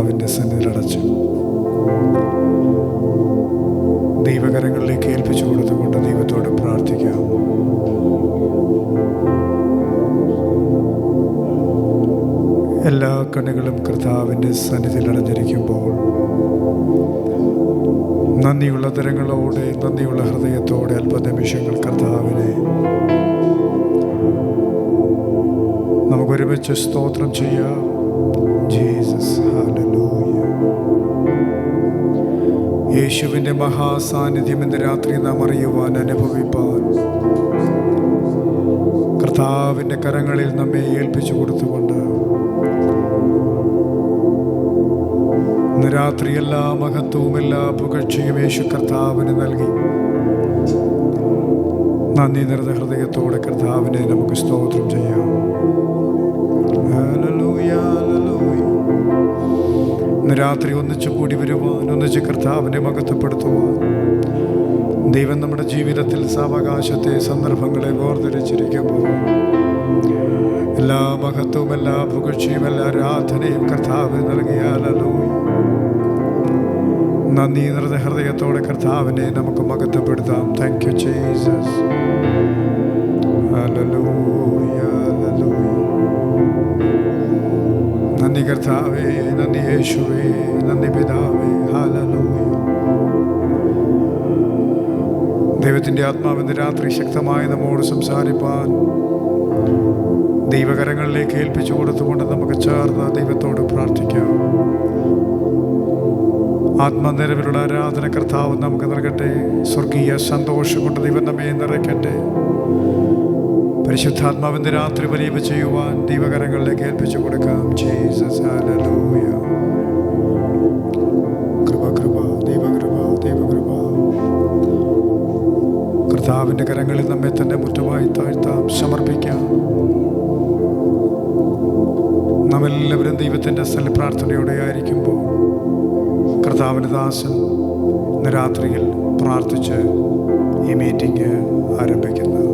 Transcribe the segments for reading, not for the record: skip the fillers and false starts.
കർത്താവിൻ്റെ സന്നിധിയിലടച്ച് ദൈവകരങ്ങളിലേക്ക് ഏൽപ്പിച്ചു കൊടുത്തുകൊണ്ട് ദൈവത്തോട് പ്രാർത്ഥിക്കാം. എല്ലാ കണ്ണുകളും കർത്താവിൻ്റെ സന്നിധിയിൽ അടഞ്ഞിരിക്കുമ്പോൾ നന്ദിയുള്ള തരങ്ങളോടെ, നന്ദിയുള്ള ഹൃദയത്തോടെ അല്പനിമിഷങ്ങൾ കർത്താവിനെ നമുക്കൊരുമിച്ച് സ്തോത്രം ചെയ്യാം. Jesus, hallelujah. യേശുവിൻ്റെ മഹാസാന്നിധ്യം ഇന്ന് രാത്രി നാം അറിയുവാൻ, അനുഭവിപ്പാൻ കർത്താവിൻ്റെ കരങ്ങളിൽ നമ്മെ ഏൽപ്പിച്ചു കൊടുത്തുകൊണ്ട് ഇന്ന് രാത്രി എല്ലാ മഹത്വവും എല്ലാ പുകഴ്ചയും യേശു കർത്താവിന് നൽകി നന്ദി നിറഞ്ഞ ഹൃദയത്തോടെ കർത്താവിനെ നമുക്ക് സ്തോത്രം ചെയ്യാം. Hallelujah, hallelujah. ഇന്ന് രാത്രി ഒന്നിച്ചു കൂടി വരുവാൻ, ഒന്നിച്ച് കർത്താവിനെ മഹത്വപ്പെടുത്തുവാൻ ദൈവം നമ്മുടെ ജീവിതത്തിൽ സാവകാശത്തെ, സന്ദർഭങ്ങളെ വേർതിരിച്ചിരിക്കുമ്പോൾ എല്ലാ മഹത്വവും എല്ലാ പുകഴ്ചയും എല്ലാ ആരാധനയും കർത്താവിന് നൽകിയ ഹല്ലേലൂയ. നന്ദി നിറഞ്ഞ ഹൃദയത്തോടെ കർത്താവിനെ നമുക്ക് മഹത്വപ്പെടുത്താം. Thank you Jesus. Hallelujah, hallelujah. നന്ദി കർത്താവേ, നന്ദി യേശുവേ, നന്ദി പിതാവേ. ഹല്ലേലൂയ. ദൈവത്തിൻ്റെ ആത്മാവിൻ്റെ രാത്രി ശക്തമായി നമ്മോട് സംസാരിപ്പാൻ ദൈവകരങ്ങളിലേക്ക് ഏൽപ്പിച്ചു കൊടുത്തുകൊണ്ട് നമുക്ക് ചേർന്ന് ദൈവത്തോട് പ്രാർത്ഥിക്കാം. ആത്മനിറവിലുള്ള ആരാധന കർത്താവ് നമുക്ക് നൽകട്ടെ. സ്വർഗീയ സന്തോഷം കൊണ്ട് ദൈവം നമ്മെ നിറയ്ക്കട്ടെ. പരിശുദ്ധാത്മാവിൻ്റെ രാത്രി വലിയ ചെയ്യുവാൻ ദൈവകരങ്ങളിലേക്ക് ഏൽപ്പിച്ചു കൊടുക്കാം. Jesus, hallelujah. കൃപ, കൃപ, ദൈവകൃപ, ദൈവകൃപ. കർത്താവിൻ്റെ കരങ്ങളിൽ നമ്മെ തന്നെ മുറ്റുമായി താഴ്ത്താം, സമർപ്പിക്കാം. നാം എല്ലാവരും ദൈവത്തിൻ്റെ സ്ഥല പ്രാർത്ഥനയോടെ ആയിരിക്കുമ്പോൾ കർത്താവിൻ്റെ ദാസൻ ഇന്ന് രാത്രിയിൽ പ്രാർത്ഥിച്ച് ഈ മീറ്റിംഗ് ആരംഭിക്കുന്നു.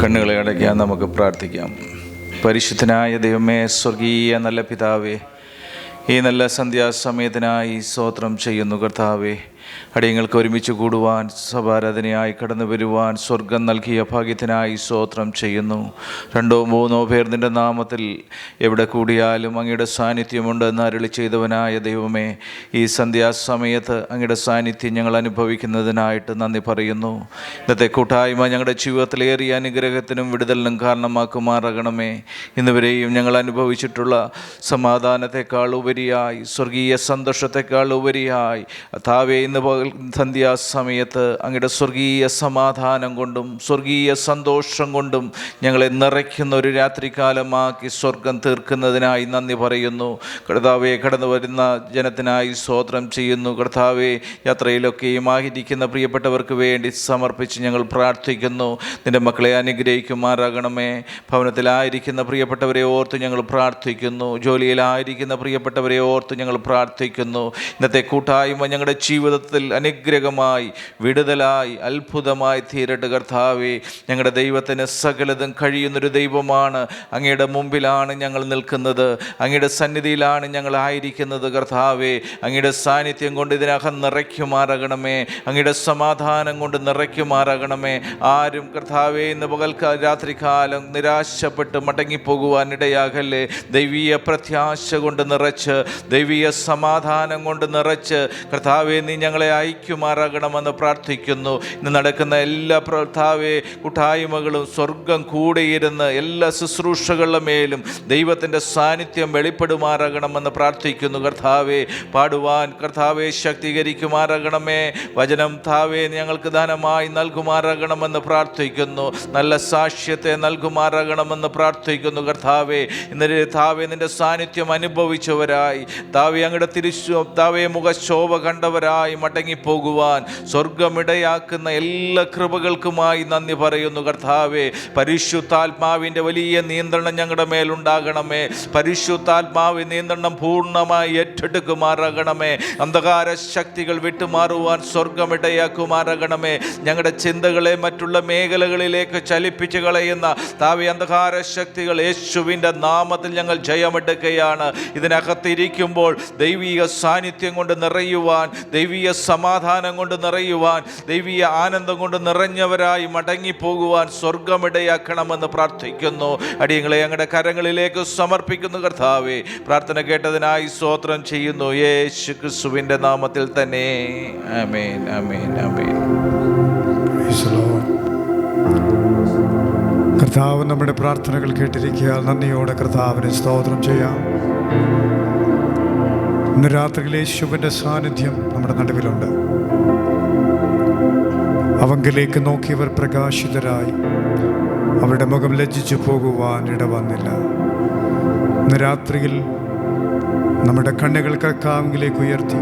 കണ്ണുകളെ അടയ്ക്കാൻ നമുക്ക് പ്രാർത്ഥിക്കാം. പരിശുദ്ധനായ ദൈവമേ, സ്വർഗീയ നല്ല പിതാവേ, ഈ നല്ല സന്ധ്യാസമയത്തിനായി സ്തോത്രം ചെയ്യുന്നു. കർത്താവേ, അടിയങ്ങൾക്ക് ഒരുമിച്ച് കൂടുവാൻ, സഭാരാധനയായി കടന്നു വരുവാൻ സ്വർഗം നൽകിയ ഭാഗ്യത്തിനായി സ്തോത്രം ചെയ്യുന്നു. 2 3 പേർ നിൻ്റെ നാമത്തിൽ എവിടെ കൂടിയാലും അങ്ങയുടെ സാന്നിധ്യമുണ്ട് എന്ന് അരുളി ചെയ്തവനായ ദൈവമേ, ഈ സന്ധ്യാസമയത്ത് അങ്ങയുടെ സാന്നിധ്യം ഞങ്ങൾ അനുഭവിക്കുന്നതിനായിട്ട് നന്ദി പറയുന്നു. ഇന്നത്തെ കൂട്ടായ്മ ഞങ്ങളുടെ ജീവിതത്തിലേറിയ അനുഗ്രഹത്തിനും വിടുതലിനും കാരണമാക്കുമാറാകണമേ. ഇന്നുവരെയും ഞങ്ങൾ അനുഭവിച്ചിട്ടുള്ള സമാധാനത്തെക്കാൾ ഉപരിയായി, സ്വർഗീയ സന്തോഷത്തെക്കാൾ ഉപരിയായി കർത്താവേ, ഇന്ന് സന്ധ്യാസമയത്ത് അങ്ങയുടെ സ്വർഗീയ സമാധാനം കൊണ്ടും സ്വർഗീയ സന്തോഷം കൊണ്ടും ഞങ്ങളെ നിറയ്ക്കുന്ന ഒരു രാത്രികാലമാക്കി സ്വർഗം തീർക്കുന്നതിനായി നന്ദി പറയുന്നു. കർത്താവെ, കടന്നു വരുന്ന ജനത്തിനായി സ്തോത്രം ചെയ്യുന്നു. കർത്താവെ, യാത്രയിലൊക്കെയും ആയിരിക്കുന്ന പ്രിയപ്പെട്ടവർക്ക് വേണ്ടി സമർപ്പിച്ച് ഞങ്ങൾ പ്രാർത്ഥിക്കുന്നു. നിൻ്റെ മക്കളെ അനുഗ്രഹിക്കുമാറാകണമേ. ഭവനത്തിലായിരിക്കുന്ന പ്രിയപ്പെട്ടവരെ ഓർത്ത് ഞങ്ങൾ പ്രാർത്ഥിക്കുന്നു. ജോലിയിലായിരിക്കുന്ന പ്രിയപ്പെട്ടവരെ ഓർത്ത് ഞങ്ങൾ പ്രാർത്ഥിക്കുന്നു. ഇന്നത്തെ കൂട്ടായ്മ ഞങ്ങളുടെ ജീവിതത്തിൽ അനുഗ്രഹമായി, വിടുതലായി, അത്ഭുതമായി തീരട്ടെ. കർത്താവേ, ഞങ്ങളുടെ ദൈവത്തിന് സകലതും കഴിയുന്നൊരു ദൈവമാണ്. അങ്ങയുടെ മുമ്പിലാണ് ഞങ്ങൾ നിൽക്കുന്നത്, അങ്ങയുടെ സന്നിധിയിലാണ് ഞങ്ങൾ ആയിരിക്കുന്നത്. കർത്താവേ, അങ്ങയുടെ സാന്നിധ്യം കൊണ്ട് ഇതിനകം നിറയ്ക്കുമാറാകണമേ. അങ്ങയുടെ സമാധാനം കൊണ്ട് നിറയ്ക്കുമാറാകണമേ. ആരും കർത്താവേ, ഇന്ന് രാത്രികാലം നിരാശപ്പെട്ട് മടങ്ങിപ്പോകുവാൻ ഇടയാകല്ലേ. ദൈവീയ പ്രത്യാശ കൊണ്ട് നിറച്ച്, ദൈവീയ സമാധാനം കൊണ്ട് നിറച്ച് കർത്താവേ, നീ ഞങ്ങളെ ഐക്യമാറാകണമെന്ന് പ്രാർത്ഥിക്കുന്നു. ഇന്ന് നടക്കുന്ന എല്ലാ കർത്താവേ കൂട്ടായ്മകളും സ്വർഗം കൂടെയിരുന്ന് എല്ലാ ശുശ്രൂഷകളുടെ മേലും ദൈവത്തിൻ്റെ സാന്നിധ്യം വെളിപ്പെടുമാറാകണമെന്ന് പ്രാർത്ഥിക്കുന്നു. കർത്താവേ, പാടുവാൻ കർത്താവെ ശക്തീകരിക്കുമാറാകണമേ. വചനം താവേ ഞങ്ങൾക്ക് ദാനമായി നൽകുമാറാകണമെന്ന് പ്രാർത്ഥിക്കുന്നു. നല്ല സാക്ഷ്യത്തെ നൽകുമാറാകണമെന്ന് പ്രാർത്ഥിക്കുന്നു. കർത്താവേ, ഇന്നലെ താവേ നിൻ്റെ സാന്നിധ്യം അനുഭവിച്ചവരായി, താവേ അങ്ങയുടെ താവേ മുഖശോഭ കണ്ടവരായി നിറഞ്ഞവരായി മടങ്ങിപ്പോകുവാൻ സ്വർഗമിടയാക്കുന്ന എല്ലാ കൃപകൾക്കുമായി നന്ദി പറയുന്നു കർത്താവേ. പരിശുദ്ധാത്മാവിൻ്റെ വലിയ നിയന്ത്രണം ഞങ്ങളുടെ മേലുണ്ടാകണമേ. പരിശുദ്ധാത്മാവ് നിയന്ത്രണം പൂർണ്ണമായി ഏറ്റെടുക്കുമാറാകണമേ. അന്ധകാര ശക്തികൾ വിട്ടുമാറുവാൻ സ്വർഗമിടയാക്കുമാറാകണമേ. ഞങ്ങളുടെ ചിന്തകളെ മറ്റുള്ള മേഖലകളിലേക്ക് ചലിപ്പിച്ച് കളയുന്ന താവി അന്ധകാര ശക്തികൾ യേശുവിൻ്റെ നാമത്തിൽ ഞങ്ങൾ ജയമെടുക്കുകയാണ്. ഇതിനകത്തിരിക്കുമ്പോൾ ദൈവീക സാന്നിധ്യം കൊണ്ട് നിറയുവാൻ, ദൈവീയ സമാധാനം കൊണ്ട് നിറയുവാൻ, ദൈവീയ ആനന്ദം കൊണ്ട് നിറഞ്ഞവരായി മടങ്ങിപ്പോകുവാൻ സ്വർഗമിടയാക്കണമെന്ന് പ്രാർത്ഥിക്കുന്നു. അടിയങ്ങളെ ഞങ്ങളുടെ കരങ്ങളിലേക്ക് സമർപ്പിക്കുന്നു കർത്താവേ. പ്രാർത്ഥന കേട്ടതിനായി സ്തോത്രം ചെയ്യുന്നു യേശു ക്രിസ്തുവിൻ്റെ നാമത്തിൽ തന്നെ. ആമേൻ, ആമേൻ, ആമേൻ. കർത്താവ് നമ്മുടെ പ്രാർത്ഥനകൾ കേട്ടിരിക്കുക. നന്ദിയോടെ കർത്താവിനെ സ്തോത്രം ചെയ്യാം. ഇന്ന് രാത്രിയിൽ യേശുവിൻ്റെ സാന്നിധ്യം നമ്മുടെ നടുവിലുണ്ട്. അവങ്കിലേക്ക് നോക്കിയവർ പ്രകാശിതരായി, അവരുടെ മുഖം ലജ്ജിച്ചു പോകുവാൻ ഇടവന്നില്ല. ഇന്ന് രാത്രിയിൽ നമ്മുടെ കണ്ണുകൾ കർത്താവിലേക്ക് ഉയർത്തി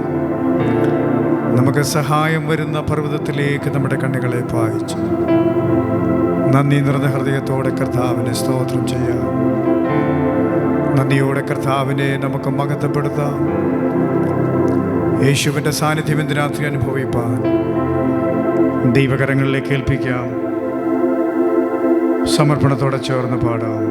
നമുക്ക് സഹായം വരുന്ന പർവ്വതത്തിലേക്ക് നമ്മുടെ കണ്ണുകളെ പായിച്ചു നന്ദി നിറഞ്ഞ ഹൃദയത്തോടെ കർത്താവിനെ സ്തോത്രം ചെയ്യാം. നന്ദിയോടെ കർത്താവിനെ നമുക്ക് മഹത്വപ്പെടുത്താം. യേശുവിൻ്റെ സാന്നിധ്യം ഇന്ന് രാത്രി അനുഭവിപ്പാൻ ദൈവകരങ്ങളിലേക്ക് ഏൽപ്പിക്കാം. സമർപ്പണത്തോടെ ചേർന്ന് പാടാം.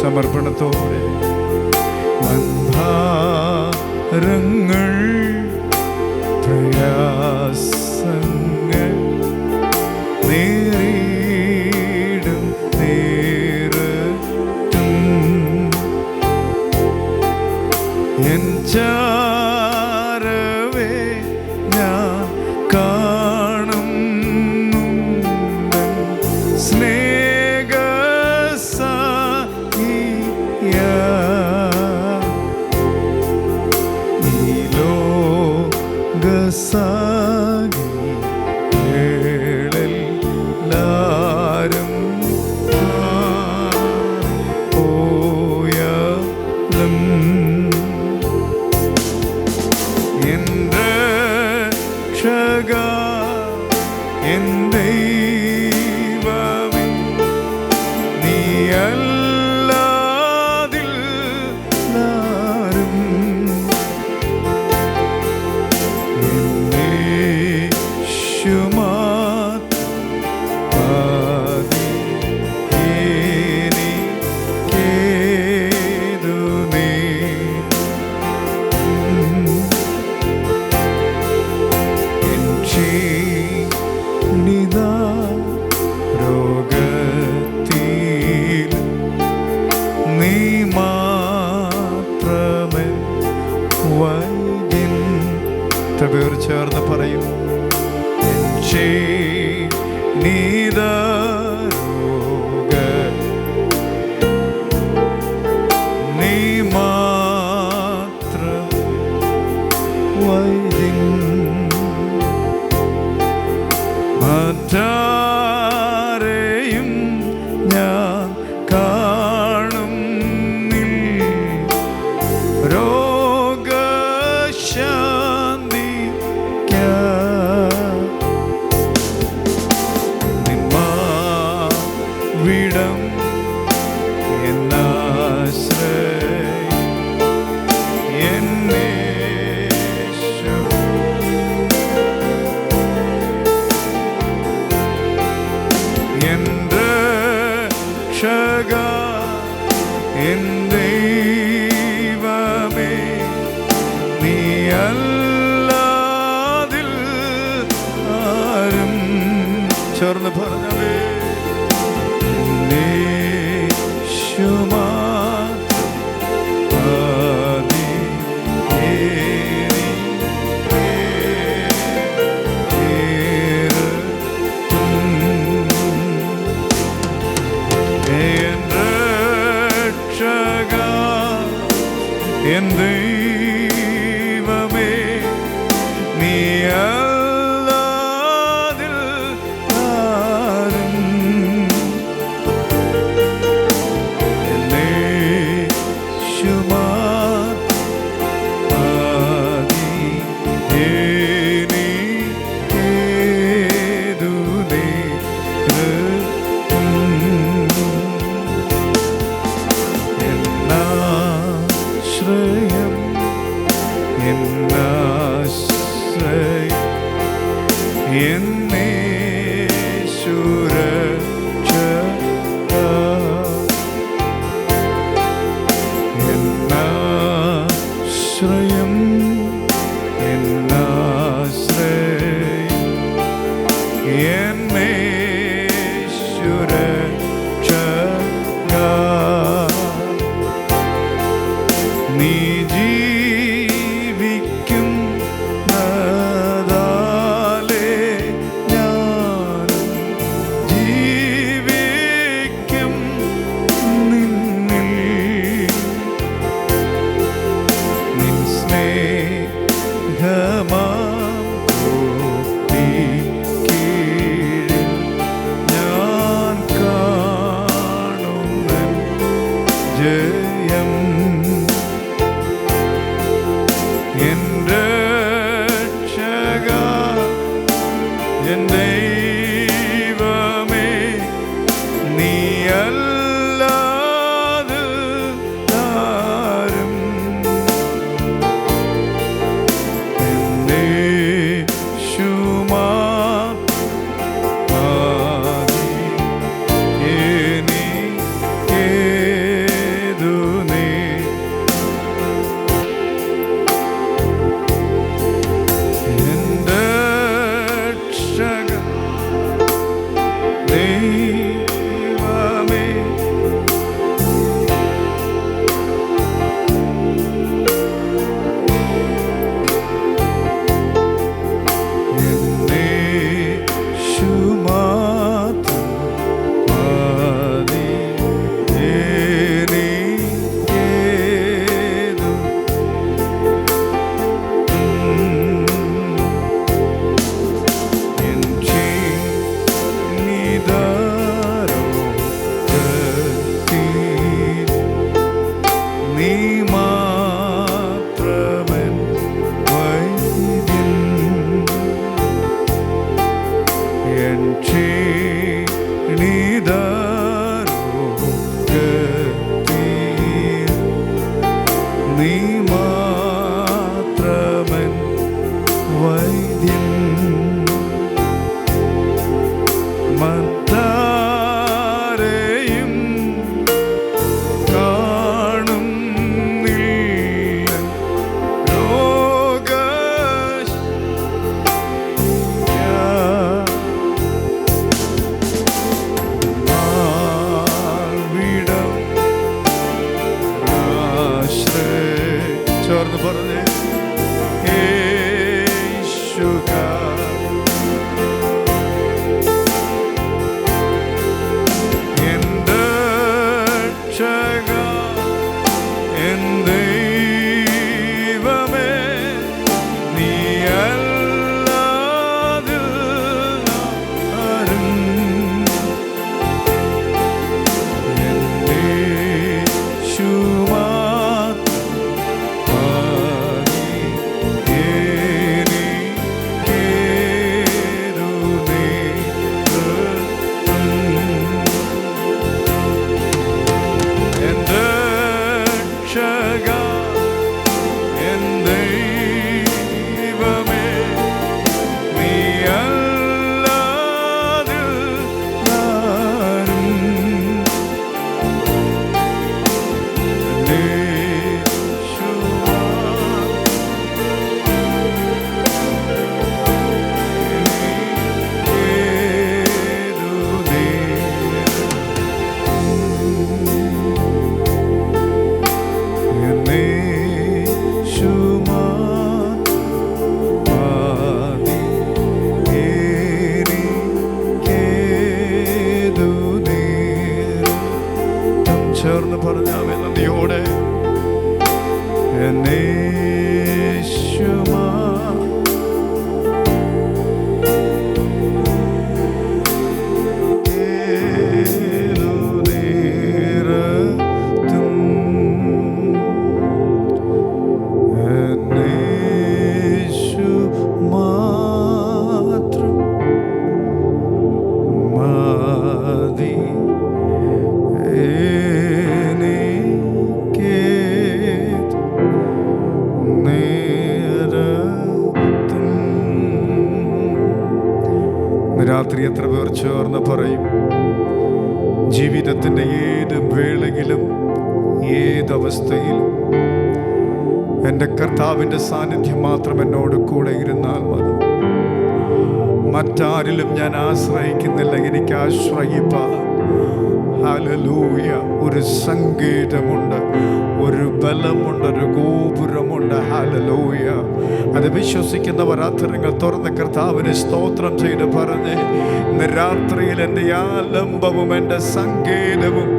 സമർപ്പണത്തോടെ വന്ധാരങ്ങൾ പ്രയാസങ്ങൾ നേരിടും നേരത്തും എൻ ചാരവേ ഞാൻ എൻ ദൈവമേ, നീയല്ലാതില്ലാരും പേർ ചേർന്ന് പറയും. നീ മാത്രം വൈദ്യൻ, മറ്റാരെയും ഞാൻ കാണുന്നില്ല. വിടം എൻ ദൈവമേ, നീയല്ലാതിൽ ആരും. ചേർന്ന് പറഞ്ഞാലേ എൻ ദൈവമേ, നീയല്ലാതിൽ ആരും നീ ജീവിക്കും രാത്രി എത്ര പേർ ചേർന്ന് പറയും, ജീവിതത്തിൻ്റെ ഏത് വേളയിലും ഏതവസ്ഥയിലും എൻ്റെ കർത്താവിൻ്റെ സാന്നിധ്യം മാത്രം എന്നോട് കൂടെ ഇരുന്നാൽ മതി. മറ്റാരിലും ഞാൻ ആശ്രയിക്കുന്നില്ല, എനിക്ക് ആശ്രയിപ്പാൻ ഹല്ലേലൂയ ഒരു സങ്കേതമുണ്ട്, ഒരു ബലമുണ്ട്, ഒരു ഗോപുരമുണ്ട്. ഹല്ലേലൂയ. അത് വിശ്വസിക്കുന്നവർ അധരങ്ങൾ തുറന്ന് കർത്താവിനെ സ്തോത്രം ചെയ്ത് പറഞ്ഞ്, ഇന്ന് രാത്രിയിൽ എൻ്റെ ആലംബവും എൻ്റെ സങ്കേതവും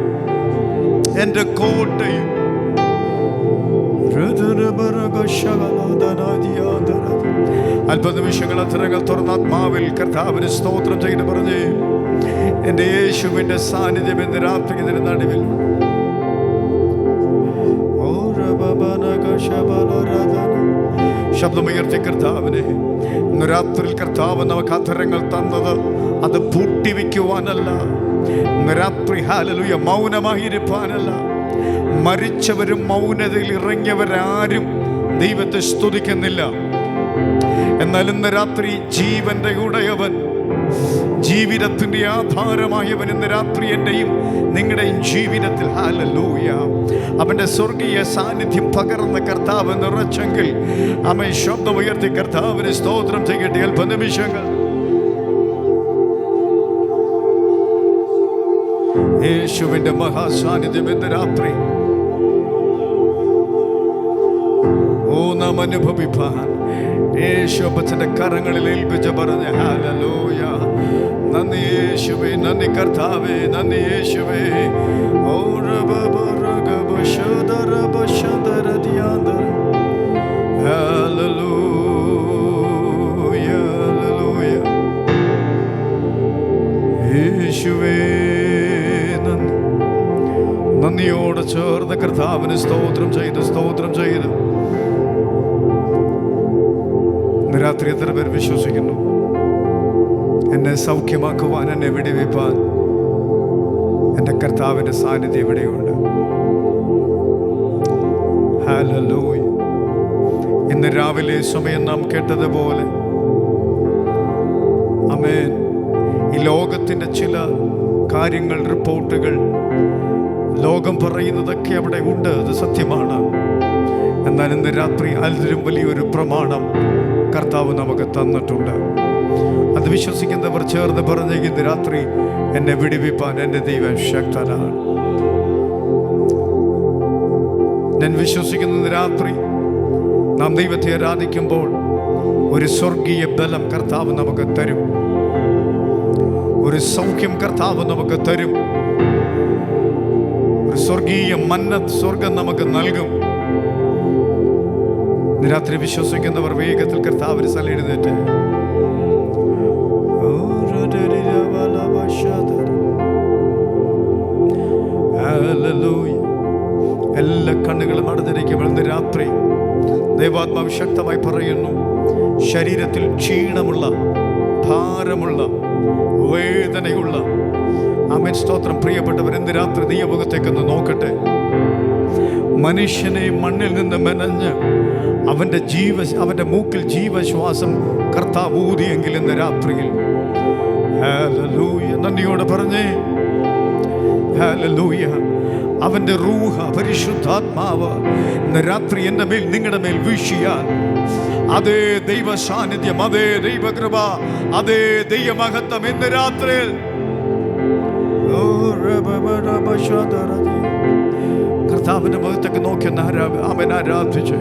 എൻ്റെ കോട്ടയും അല്പനിമിഷങ്ങൾ അധരങ്ങൾ തുറന്ന ആത്മാവിൽ കർത്താവിന് സ്തോത്രം ചെയ്ത് പറഞ്ഞ്, എൻ്റെ യേശുവിൻ്റെ സാന്നിധ്യം ഇന്ന് രാത്രി ഇതിന് നടുവിൽ. ശബ്ദമുയർത്തി കർത്താവിനെ ഇന്ന് രാത്രിയിൽ കർത്താവ് നമുക്ക് അധരങ്ങൾ തന്നത് അത് പൂട്ടിവെക്കുവാനല്ല, ഇന്ന് രാത്രി ഹല്ലേലൂയ മൗനമായിരിക്കാനല്ല. മരിച്ചവരും മൗനതയിൽ ഇറങ്ങിയവരാരും ദൈവത്തെ സ്തുതിക്കുന്നില്ല. എന്നാൽ ഇന്ന് രാത്രി ജീവന്റെ ഉടയവൻ, ജീവിതത്തിന്റെ ആധാരമായവൻ ഇന്ന് രാത്രി എൻ്റെയും നിങ്ങളുടെയും ജീവിതത്തിൽ ഹല്ലേലൂയ അവൻ്റെ സ്വർഗീയ സാന്നിധ്യം പകർന്ന കർത്താവ് നിറച്ചെങ്കിൽ അമ്മ ശബ്ദമുയർത്തി കർത്താവിന് സ്തോത്രം ചെയ്യട്ടെ. അല്പനിമിഷങ്ങൾ യേശുവിൻ്റെ മഹാസാന്നിധ്യം ഇന്ന് രാത്രി നാം അനുഭവിപ്പാൻ യേശു അപ്പച്ചൻ്റെ കരങ്ങളിൽ ഏൽപ്പിച്ച് പറഞ്ഞ് ഹല്ലേലൂയ. നന്ദി യേശുവേ, നന്ദി കർത്താവേ, നന്ദി യേശുവേ. യേശുവേ നന്ദി. നന്ദിയോടെ ചേർന്ന് കർത്താവിന് സ്തോത്രം ചെയ്ത് രാത്രി എത്ര പേർ വിശ്വസിക്കുന്നു, എന്നെ സൗഖ്യമാക്കുവാൻ, എന്നെ വിടുവിപ്പാൻ എൻ്റെ കർത്താവിൻ്റെ സാന്നിധ്യം ഇവിടെയുണ്ട്. ഹല്ലേലൂയ. ഇന്ന് രാവിലെ സമയം നാം കേട്ടതുപോലെ ആമേൻ, ഈ ലോകത്തിൻ്റെ ചില കാര്യങ്ങൾ, റിപ്പോർട്ടുകൾ, ലോകം പറയുന്നതൊക്കെ അവിടെ ഉണ്ട്, അത് സത്യമാണ്. എന്നാൽ ഇന്ന് രാത്രി അതിലും വലിയൊരു പ്രമാണം കർത്താവ് നമുക്ക് തന്നിട്ടുണ്ട്. അത് വിശ്വസിക്കുന്നവർ ചേർന്ന് പറഞ്ഞ്, ഇന്ന് രാത്രി എന്നെ വിടുവിപ്പാൻ എൻ്റെ ദൈവം ശക്തനാണ്. ഞാൻ വിശ്വസിക്കുന്ന രാത്രി നാം ദൈവത്തെ ആരാധിക്കുമ്പോൾ ഒരു സ്വർഗീയ ബലം കർത്താവ് നമുക്ക് തരും, ഒരു സൗഖ്യം കർത്താവ് നമുക്ക് തരും, ഒരു സ്വർഗീയ മന്നത്ത് സ്വർഗം നമുക്ക് നൽകും. രാത്രി വിശ്വസിക്കുന്നവർ വേഗത്തിൽ കർത്താവിന് സ്ഥലം എഴുന്നേറ്റ് എല്ലാ കണ്ണുകളും അടഞ്ഞിരിക്കുമ്പോൾ ഇന്ന് രാത്രി ദൈവാത്മാവ് ശക്തമായി പറയുന്നു, ശരീരത്തിൽ ക്ഷീണമുള്ള, ഭാരമുള്ള, വേദനയുള്ള ആമേൻ സ്തോത്രം. പ്രിയപ്പെട്ടവർ, ഇന്ന് രാത്രി ദൈവമുഖത്തേക്കൊന്ന് നോക്കട്ടെ. മനുഷ്യനെ മണ്ണിൽ നിന്ന് മെനഞ്ഞ് അവൻ്റെ മൂക്കിൽ ജീവശ്വാസം കർത്താവ് ഊതിയെങ്കിൽ ഇന്ന് രാത്രിയിൽ ഹല്ലേലൂയ നന്ദിയോടെ പറഞ്ഞേ ഹല്ലേലൂയ. അവൻ്റെ റൂഹ പരിശുദ്ധാത്മാവ് ഇന്ന് രാത്രി എൻ്റെ മേൽ, നിങ്ങളുടെ മേൽ വീശിയാൽ അതേ ദൈവ സാന്നിധ്യം, അതേ ദൈവകൃപ, അതേ ദൈവമഹത്വം ഇന്ന് രാത്രിയിൽ കർത്താവിന്റെ മുഖത്തേക്ക് നോക്കി അവൻ ആരാധിച്ചേ.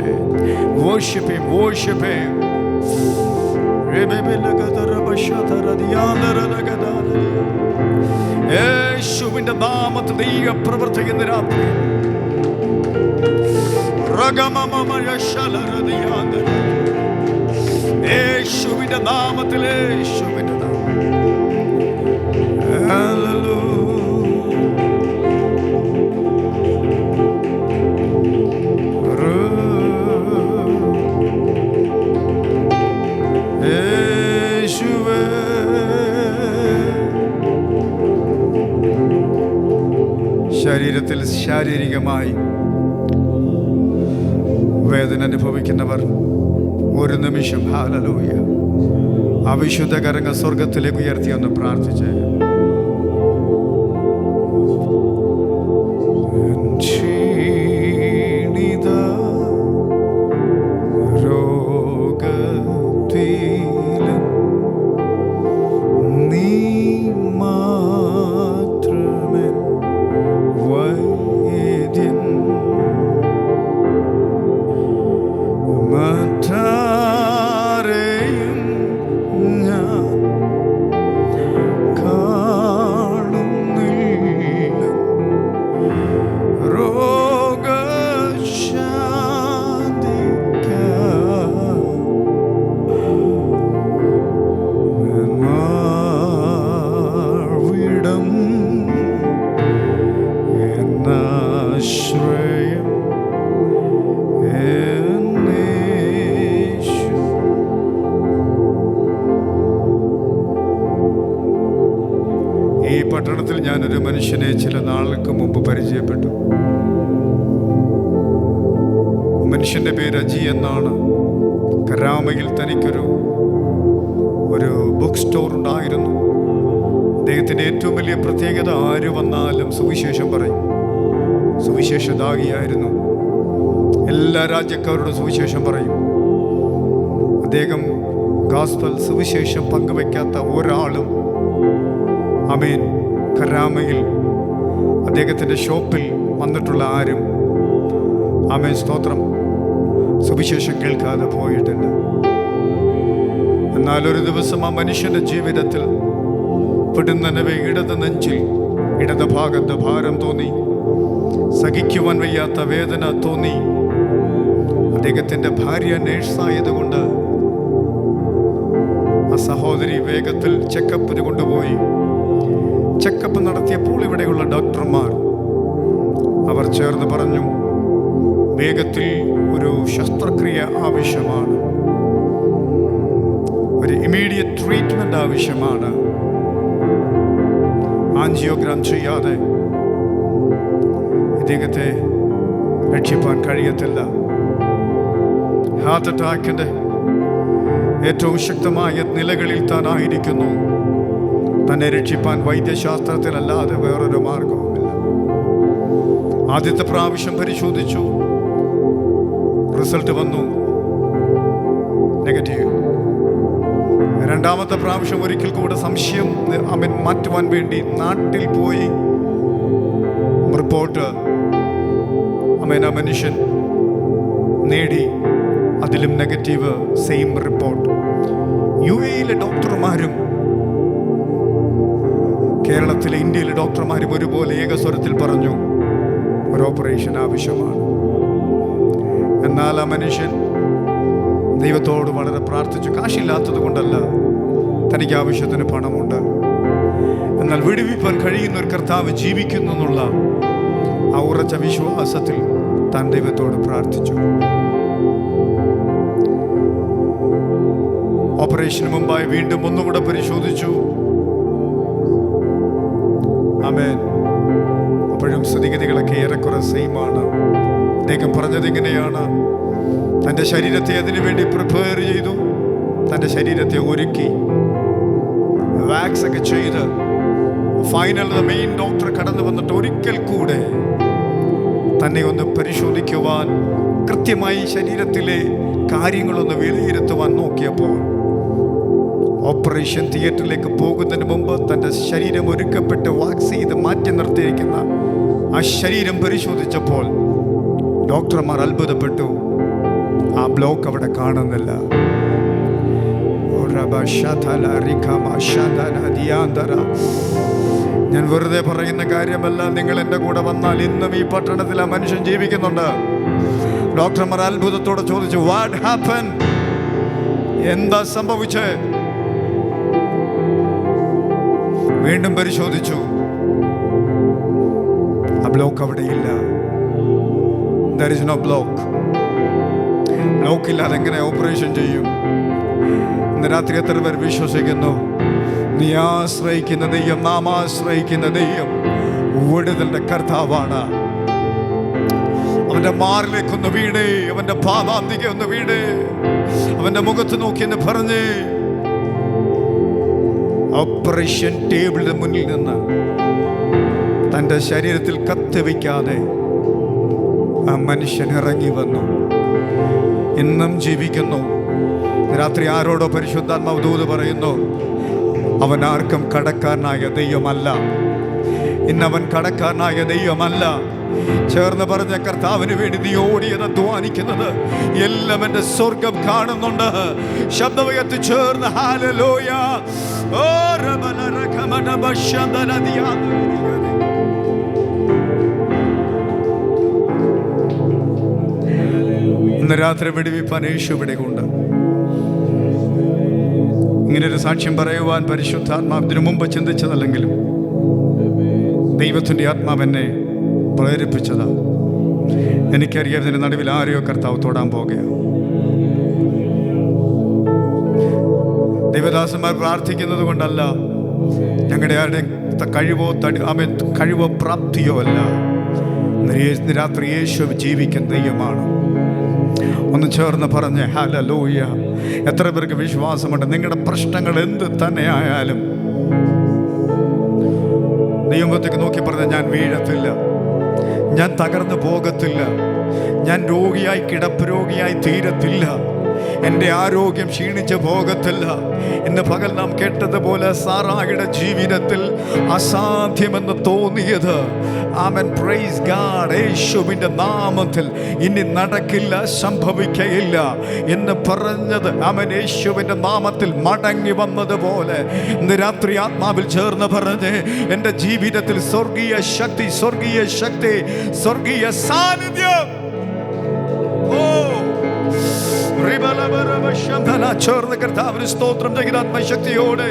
worship him, worship him. യേശുവിന്റെ നാമത്തിൽ ദൈവ പ്രവർത്തിക്കുന്ന രാത്രി യേശുവിന്റെ നാമത്തിൽ, യേശുവിന്റെ ശരീരത്തിൽ ശാരീരികമായി വേദന അനുഭവിക്കുന്നവർ ഒരു നിമിഷം ഹല്ലേലൂയ ആ വിശുദ്ധ കരങ്ങൾ സ്വർഗത്തിലേക്ക് ഉയർത്തി ഒന്ന് പ്രാർത്ഥിച്ചേ. ക്ഷീണിത രോഗത്തിലും നീ മാത്രമേ വൈദ്യൻ, മറ്റാരെയും ഞാൻ കാണുന്നില്ല. രോഗശാന്തിവിടം എന്നാശ്രയം എന്നേശു. ഈ പട്ടണത്തിൽ ഞാനൊരു മനുഷ്യനെ ചില നാളുകൾക്ക് മുമ്പ് പരിചയപ്പെട്ടു. മനുഷ്യന്റെ പേര് അജി എന്നാണ്. കരാമയിൽ തനിക്കൊരു ബുക്ക് സ്റ്റോർ ഉണ്ടായിരുന്നു. അദ്ദേഹത്തിൻ്റെ ഏറ്റവും വലിയ പ്രത്യേകത, ആര് വന്നാലും സുവിശേഷം പറയും. സുവിശേഷദാഹിയായിരുന്നു. എല്ലാ രാജ്യക്കാരോടും സുവിശേഷം പറയും. അദ്ദേഹം ഗോസ്പൽ സുവിശേഷം പങ്കുവയ്ക്കാത്ത ഒരാളും ആമേൻ കരാമയിൽ അദ്ദേഹത്തിൻ്റെ ഷോപ്പിൽ വന്നിട്ടുള്ള ആരും ആമേൻ സ്തോത്രം സുവിശേഷം കേൾക്കാതെ പോയിട്ടില്ല. എന്നാൽ ഒരു ദിവസം ആ മനുഷ്യൻ്റെ ജീവിതത്തിൽ പെടുന്നനവെ ഇടത് നെഞ്ചിൽ ഇടത് ഭാഗത്ത് ഭാരം തോന്നി, സഹിക്കുവാൻ വയ്യാത്ത വേദന തോന്നി. അദ്ദേഹത്തിൻ്റെ ഭാര്യ നേഴ്സായതുകൊണ്ട് ആ സഹോദരി വേഗത്തിൽ ചെക്കപ്പിന് കൊണ്ടുപോയി. ചെക്കപ്പ് നടത്തിയപ്പോൾ ഇവിടെയുള്ള ഡോക്ടർമാർ അവർ ചേർന്ന് പറഞ്ഞു, വേഗത്തിൽ ഒരു ശസ്ത്രക്രിയ ആവശ്യമാണ്, ഒരു ഇമ്മീഡിയറ്റ് ട്രീറ്റ്മെന്റ് ആവശ്യമാണ്. ആൻജിയോഗ്രാം ചെയ്യാതെ ഇദ്ദേഹത്തെ രക്ഷിപ്പാൻ കഴിയത്തില്ല. ഹാർട്ട് അറ്റാക്കിൻ്റെ ഏറ്റവും ശക്തമായ നിലകളിൽ താനായിരിക്കുന്നു. തന്നെ രക്ഷിപ്പാൻ വൈദ്യശാസ്ത്രത്തിലല്ലാതെ വേറൊരു മാർഗവുമില്ല. ആദ്യത്തെ പ്രാവശ്യം പരിശോധിച്ചു, റിസൾട്ട് വന്നു നെഗറ്റീവ്. രണ്ടാമത്തെ പ്രാവശ്യം ഒരിക്കൽ കൂടെ സംശയം അവൻ മാറ്റുവാൻ വേണ്ടി നാട്ടിൽ പോയി റിപ്പോർട്ട് ആ മനുഷ്യൻ നേടി. അതിലും നെഗറ്റീവ്, സെയിം റിപ്പോർട്ട്. UAE ഡോക്ടർമാരും കേരളത്തിലെ ഇന്ത്യയിലെ ഡോക്ടർമാരും ഒരുപോലെ ഏകസ്വരത്തിൽ പറഞ്ഞു, ഒരു ഓപ്പറേഷൻ ആവശ്യമാണ്. എന്നാൽ ആ മനുഷ്യൻ ദൈവത്തോട് വളരെ പ്രാർത്ഥിച്ചു. കാശില്ലാത്തത് കൊണ്ടല്ല, തനിക്ക് ആവശ്യത്തിന് പണമുണ്ട്. എന്നാൽ വിടുവിപ്പാൻ കഴിയുന്ന ഒരു കർത്താവ് ജീവിക്കുന്നു എന്നുള്ള ആ ഉറച്ച വിശ്വാസത്തിൽ താൻ ദൈവത്തോട് പ്രാർത്ഥിച്ചു. ഓപ്പറേഷന് മുമ്പായി വീണ്ടും ഒന്നുകൂടെ പരിശോധിച്ചു. ആമേൻ. അപ്പോഴും സ്ഥിതിഗതികളൊക്കെ ഏറെക്കുറെ സെയിമാണ്. അദ്ദേഹം പറഞ്ഞത് ഇങ്ങനെയാണ്, തൻ്റെ ശരീരത്തെ അതിനു വേണ്ടി പ്രിപ്പയർ ചെയ്തു, തൻ്റെ ശരീരത്തെ ഒരുക്കി, വാക്സ് ഒക്കെ ചെയ്ത് ഫൈനൽ മെയിൻ ഡോക്ടർ കടന്നു വന്നിട്ട് ഒരിക്കൽ കൂടെ തന്നെ ഒന്ന് പരിശോധിക്കുവാൻ, കൃത്യമായി ശരീരത്തിലെ കാര്യങ്ങളൊന്ന് വിലയിരുത്തുവാൻ നോക്കിയപ്പോൾ ഓപ്പറേഷൻ തിയേറ്ററിലേക്ക് പോകുന്നതിന് മുമ്പ് തൻ്റെ ശരീരം ഒരുക്കപ്പെട്ട് വാക്സ് ചെയ്ത് മാറ്റി നിർത്തിയിരിക്കുന്ന ആ ശരീരം പരിശോധിച്ചപ്പോൾ ഡോക്ടർമാർ അത്ഭുതപ്പെട്ടു. ആ ബ്ലോക്ക് അവിടെ കാണുന്നില്ല. ഞാൻ വെറുതെ പറയുന്ന കാര്യമല്ല. നിങ്ങൾ എൻ്റെ കൂടെ വന്നാൽ ഇന്നും ഈ പട്ടണത്തിൽ ആ മനുഷ്യൻ ജീവിക്കുന്നുണ്ട്. ഡോക്ടർമാർ അത്ഭുതത്തോടെ ചോദിച്ചു, വാട്ട് ഹാപ്പൻ? എന്താ സംഭവിച്ചേ? വീണ്ടും പരിശോധിച്ചു. ആ ബ്ലോക്ക് അവിടെയില്ല. There is no block. Block ഇല്ലാതെ എങ്ങനെ ഓപ്പറേഷൻ ചെയ്യും? ഇന്ന് രാത്രി എത്ര പേർ വിശ്വസിക്കുന്നു? നീ ആശ്രയിക്കുന്ന ദൈവം, നാം ആശ്രയിക്കുന്ന ദൈവം വിടുതലിന്റെ കർത്താവാണ്. അവന്റെ മാറിലേക്കൊന്ന് വീണേ, അവന്റെ പാദാന്തിക ഒന്ന് വീണേ, അവന്റെ മുഖത്ത് നോക്കി എന്ന് പറഞ്ഞേ, ഓപ്പറേഷൻ ടേബിളിന് മുന്നിൽ നിന്ന് തൻ്റെ ശരീരത്തിൽ കത്തിവയ്ക്കാതെ ആ മനുഷ്യൻ ഇറങ്ങി വന്നു. ഇന്നും ജീവിക്കുന്നു. രാത്രി ആരോടോ പരിശുദ്ധാത്മാവ് ദൂത് പറയുന്നു, അവൻ ആർക്കും കടക്കാരനായ ദൈവമല്ല. ഇന്നവൻ കടക്കാരനായ ദൈവമല്ല. ചേർന്ന് പറഞ്ഞ കർത്താവിന് വേണ്ടി നീ ഓടിയത് അധ്വാനിക്കുന്നത് എല്ലാം എൻ്റെ സ്വർഗം കാണുന്നുണ്ട്. ശബ്ദമുയർത്തി ചേർന്ന് ഹല്ലേലൂയ. ഓ ഇന്ന് രാത്രി വിടുവിപ്പാൻ യേശു ഇവിടെ കൊണ്ട് ഇങ്ങനൊരു സാക്ഷ്യം പറയുവാൻ പരിശുദ്ധാത്മാവ് ഇതിനു മുമ്പ് ചിന്തിച്ചതല്ലെങ്കിലും ദൈവത്തിൻ്റെ ആത്മാവ് എന്നെ പ്രേരിപ്പിച്ചതാ. എനിക്കറിയാം ഇതിൻ്റെ നടുവിൽ ആരെയോ കർത്താവ് തൊടാൻ പോകുകയാണ്. ദൈവദാസന്മാർ പ്രാർത്ഥിക്കുന്നത് കൊണ്ടല്ല, ഞങ്ങളുടെ ആരുടെയും കഴിവോ പ്രാപ്തിയോ അല്ല. രാത്രി യേശു ജീവിക്കുന്ന ദൈവമാണ്. ഒന്ന് ചേർന്ന് പറഞ്ഞ് ഹല്ലേലൂയ. എത്ര പേർക്ക് വിശ്വാസമുണ്ട്? നിങ്ങളുടെ പ്രശ്നങ്ങൾ എന്ത് തന്നെ ആയാലും ദൈവത്തേക്ക് നോക്കി പറഞ്ഞ, ഞാൻ വീഴത്തില്ല, ഞാൻ തകർന്നു പോകത്തില്ല, ഞാൻ രോഗിയായി കിടപ്പ് രോഗിയായി തീരത്തില്ല, എൻ്റെ ആരോഗ്യം ക്ഷീണിച്ച് പോകത്തില്ല. ഇന്ന് പകൽ നാം കേട്ടതുപോലെ സാറായുടെ ജീവിതത്തിൽ അസാധ്യമെന്ന് തോന്നിയത്, ആമേൻ, പ്രൈസ് ഗാഡ്, യേശുവിൻ്റെ നാമത്തിൽ ഇനി നടക്കില്ല, സംഭവിക്കയില്ല എന്ന് പറഞ്ഞത്, ആമേൻ, യേശുവിൻ്റെ നാമത്തിൽ മടങ്ങി വന്നതുപോലെ ഇന്ന് രാത്രി ആത്മാവിൽ ചേർന്ന് പറഞ്ഞ്, എൻ്റെ ജീവിതത്തിൽ സ്വർഗീയ ശക്തി, സ്വർഗീയ ശക്തി, സ്വർഗീയ സാന്നിധ്യം. ചേർന്ന് കർത്താവിന് സ്തോത്രം ചെയ്യുന്ന ആത്മശക്തിയോടെ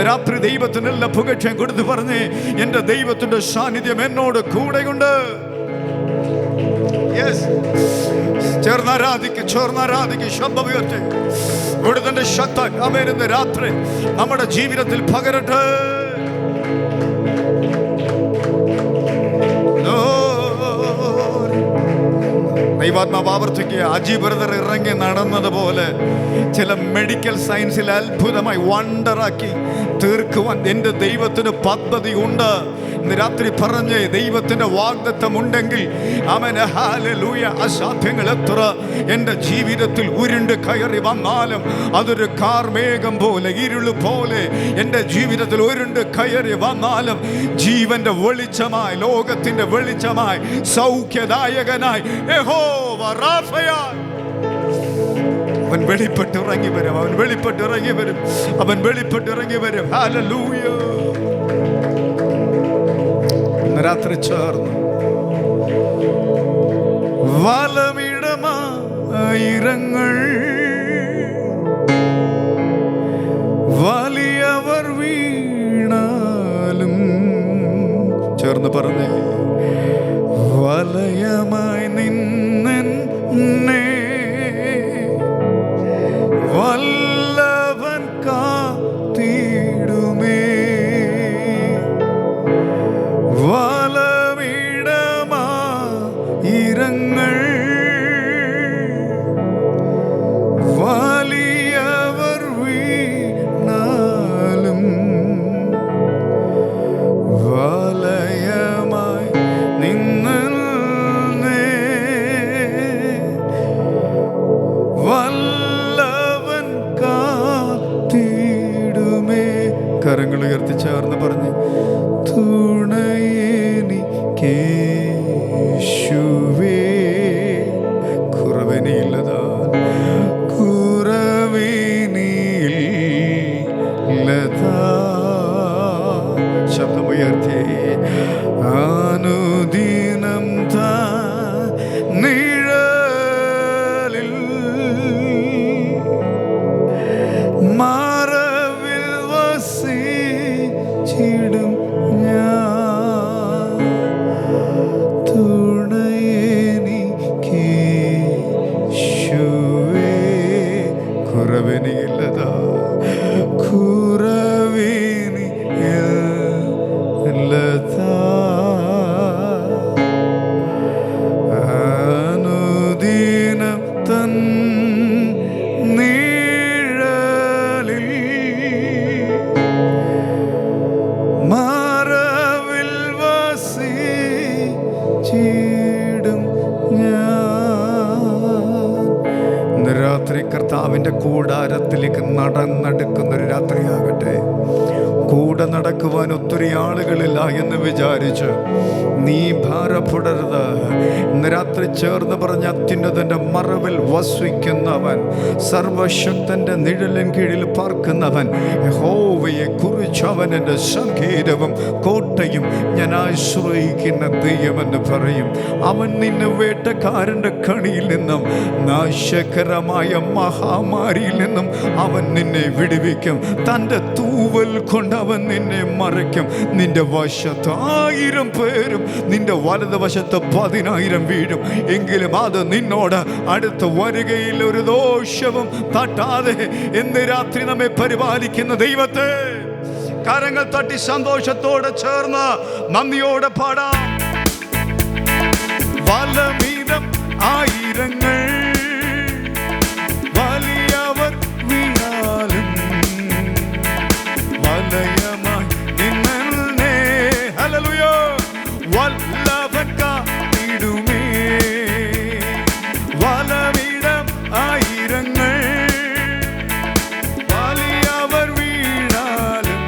രാത്രി ദൈവത്തിനെല്ലാം പുകഴ്ചയും കൊടുത്ത് പറഞ്ഞ്, എൻ്റെ ദൈവത്തിൻ്റെ സാന്നിധ്യം എന്നോട് കൂടെയുണ്ട്. ചേർന്നാരാധിക്ക് ശബ്ദം ഉയർത്തി കൊടുത്തന്റെ ശക്തി അമേരുന്ന രാത്രി നമ്മുടെ ജീവിതത്തിൽ പകരട്ടെ. ദൈവാത്മാവ് ആവർത്തിക്കുക. അജി ബ്രദർ ഇറങ്ങി നടന്നതുപോലെ ചില മെഡിക്കൽ സയൻസിൽ അത്ഭുതമായി വണ്ടറാക്കി തീർക്കുവാൻ എൻ്റെ ദൈവത്തിന് പദ്ധതി ഉണ്ട്. ഇന്ന് രാത്രി പറഞ്ഞ്, ദൈവത്തിൻ്റെ വാഗ്ദത്തം ഉണ്ടെങ്കിൽ ആമേൻ, ഹല്ലേലൂയ, അസാധ്യങ്ങൾ എത്ര എൻ്റെ ജീവിതത്തിൽ ഉരുണ്ട് കയറി വന്നാലും അതൊരു കാർമേഘം പോലെ, ഇരുള് പോലെ എൻ്റെ ജീവിതത്തിൽ ഉരുണ്ട് കയറി വന്നാലും ജീവന്റെ വെളിച്ചമായി, ലോകത്തിൻ്റെ വെളിച്ചമായി, സൗഖ്യദായകനായി യഹോവ റാഫയായി അവൻ വെളിപ്പെട്ടിറങ്ങി വരും. അവൻ വെളിപ്പെട്ടിറങ്ങി വരും. അവൻ വെളിപ്പെട്ടിറങ്ങി വരും. ഹല്ലേലൂയ. രാത്രി ചേർന്ന് വലമിടമായിരങ്ങൾ വലിയവർ വീണാലും, ചേർന്ന് പറഞ്ഞേ, വലയമായി നിന്നെ വല്ലവൻ കാത്തിടുമേ. വലമിടമായിരങ്ങൾ വലിയവർ വീണാലും വലയമായി നിന്നെ വല്ലവൻ കാത്തിടുമേ. കരങ്ങൾ ഉയർത്തി ചേർന്ന് പറഞ്ഞ്, തുണയെനിക്കേശുവേ, കുറവനില്ലതാ, കുറവിനില്ലതാ. ശബ്ദമുയർത്തി, അനുദിനം താ നിഴലിൽ മറവിൽ വസിച്ചിടും ഞാൻ. തുണയെനിക്കേശുവേ, കുറവിനില്ലതാ, കുറവിനില്ലതാ. കൂടെ നടക്കുവാൻ ഒത്തിരി ആളുകളില്ല എന്ന് വിചാരിച്ച് നീ ഭാരപ്പെടരുത്. ഇന്ന് രാത്രി ചേർന്ന് പറഞ്ഞ അത്യുന്നതന്റെ മറവിൽ വസിക്കുന്നവൻ, സർവശക്തന്റെ നിഴലിൻ കീഴിൽ പാർക്കുന്നവൻ, യഹോവയെ കുറിച്ച് അവൻ എൻ്റെ സങ്കേതവും കോട്ടയും ഞാൻ ആശ്രയിക്കുന്ന ദൈവമെന്ന് പറയും. അവൻ നിന്നെ വേട്ടക്കാരൻ്റെ കണിയിൽ നിന്നും നാശകരമായ മഹാമാരിയിൽ നിന്നും അവൻ നിന്നെ വിടുവിക്കും. തൻ്റെ തൂവൽ കൊണ്ട് അവൻ നിന്നെ മറയ്ക്കും. നിന്റെ വശത്ത് 1000 പേരും നിന്റെ വലതുവശത്ത് 10,000 വീഴും, എങ്കിലും അത് നിന്നോട് അടുത്ത് വരികയിൽ ഒരു ദോഷവും തട്ടാതെ. ഇന്ന് രാത്രി നമ്മെ പരിപാലിക്കുന്ന ദൈവത്തെ കരങ്ങൾ തട്ടി സന്തോഷത്തോടെ ചേർന്ന് നന്ദിയോടെ പാടാം. വലമീതം 1000 വലിയവർ വീണാലും വലയമായി നിന്നെ ഹല്ലേലൂയ വല്ലവൻ കാത്തിടുമേ. വലമീതം 1000 വലിയവർ വീണാലും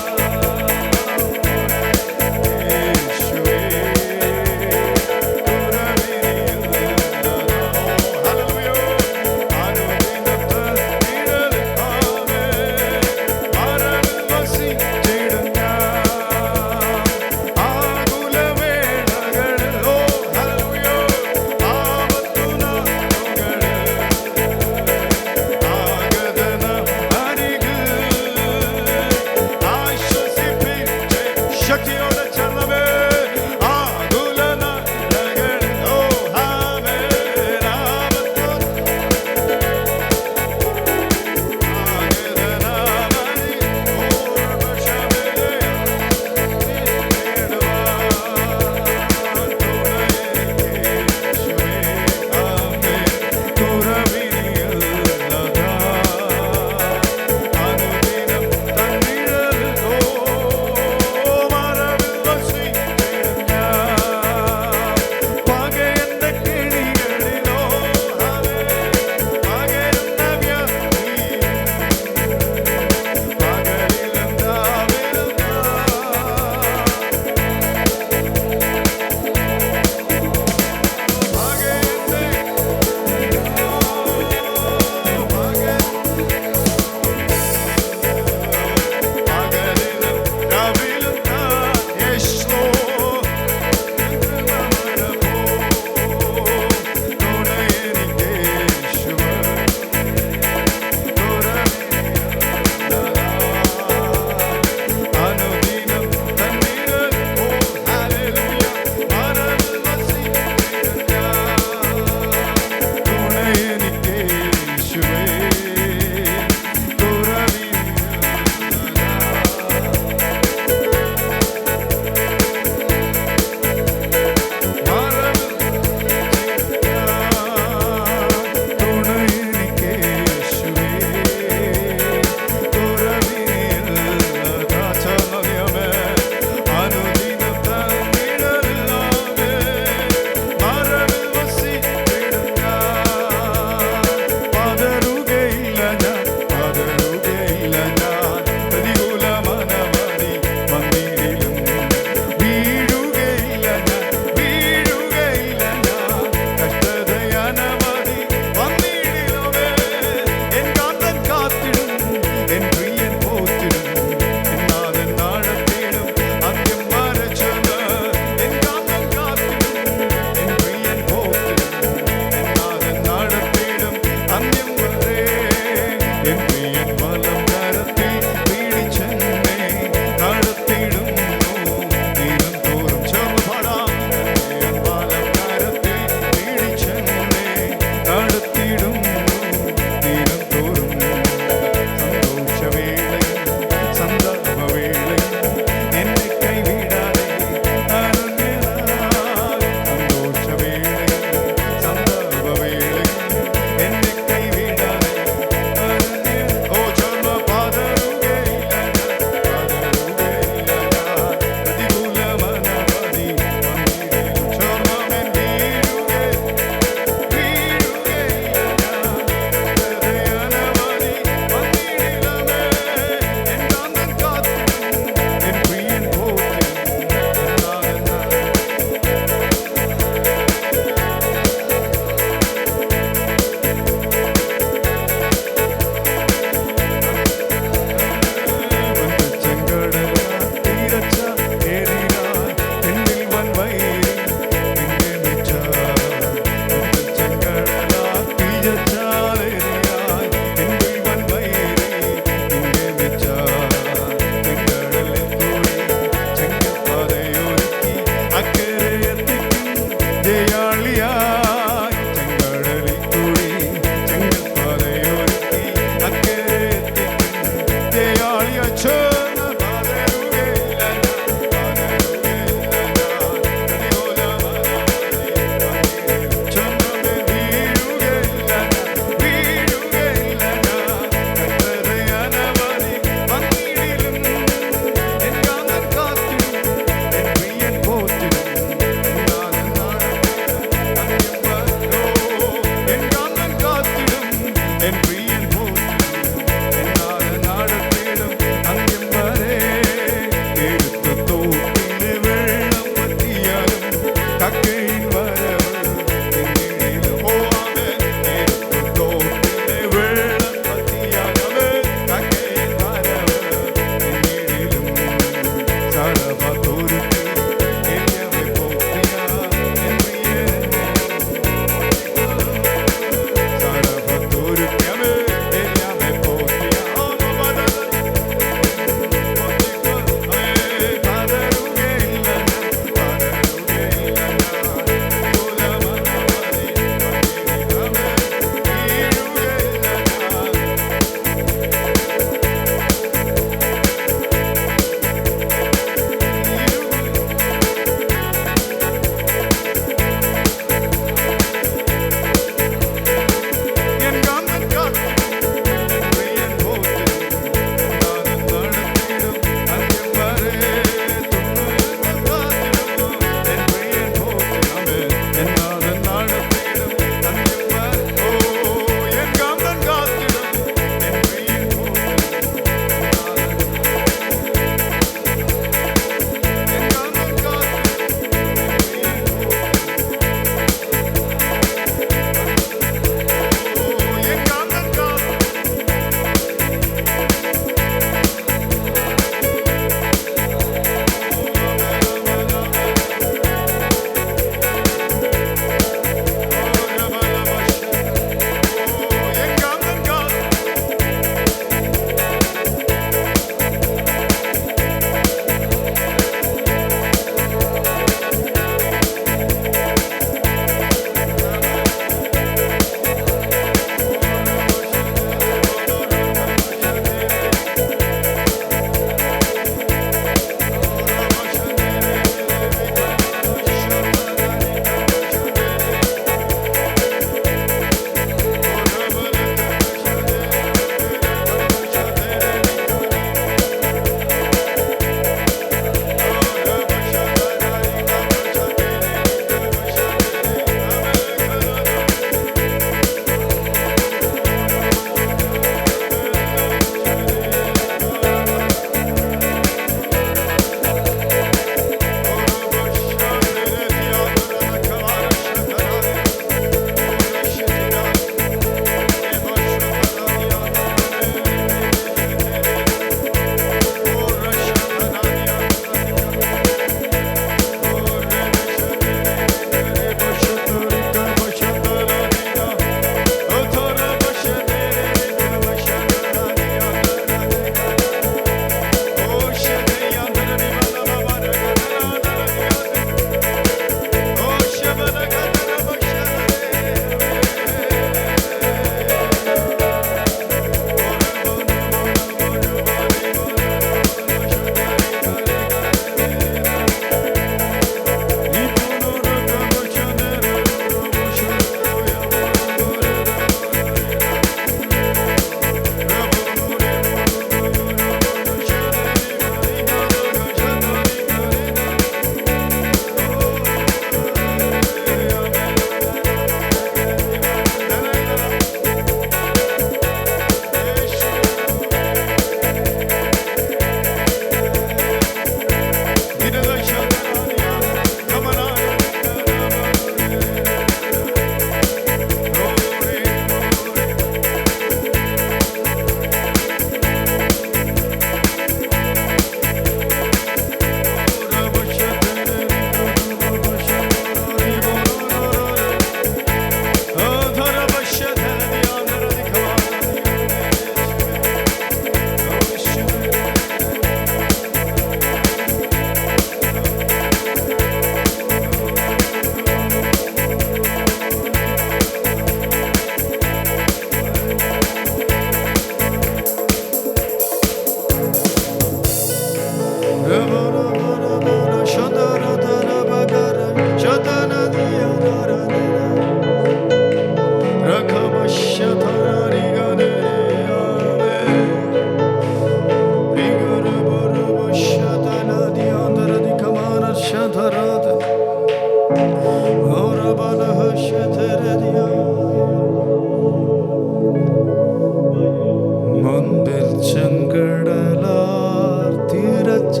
മുൻപിൽ ചെങ്കടലാർ തിരച്ച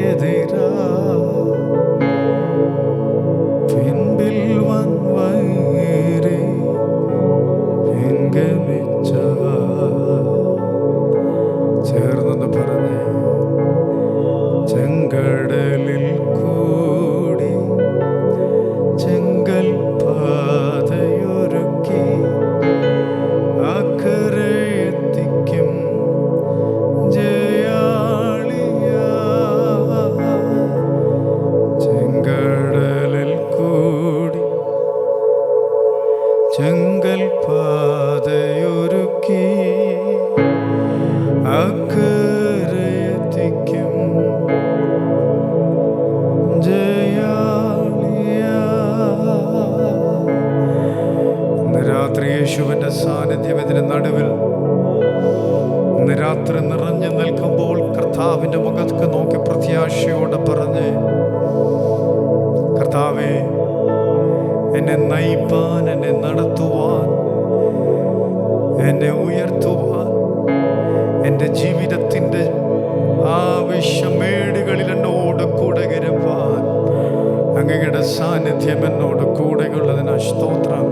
എതിരാ പിൻപിൽ വൻവൈരി എങ്കമിച്ച ചേർന്നെന്ന് പറഞ്ഞേ ചെങ്കടലിൽ കൂടി ചെങ്കൽ പാതയൊരുക്കി അക്കരെ എത്തിക്കും ജയാളിയ ചെങ്കടലിൽ കൂടി ചെങ്കൽ പാതയൊരുക്കി അക്കരെ എത്തിക്കും ഇന്ന് രാത്രി യേശുവിൻ്റെ സാന്നിധ്യം ഇതിന് നടുവിൽ ഇന്ന് രാത്രി നിറഞ്ഞു നിൽക്കുമ്പോൾ കർത്താവിൻ്റെ മുഖത്ത് നോക്കി പ്രത്യാശയോടെ പറഞ്ഞ്, കർത്താവേ, എന്നെ നയിപ്പാൻ, എന്നെ നടത്തുവാൻ, എന്നെ ഉയർത്തുവാൻ, എൻ്റെ ജീവിതത്തിൻ്റെ ആവശ്യമേടുകളിൽ എന്നോട് കൂടെ ഇരുപ്പാൻ അങ്ങയുടെ സാന്നിധ്യം എന്നോട് കൂടെയുള്ളതിന് സ്തോത്രം.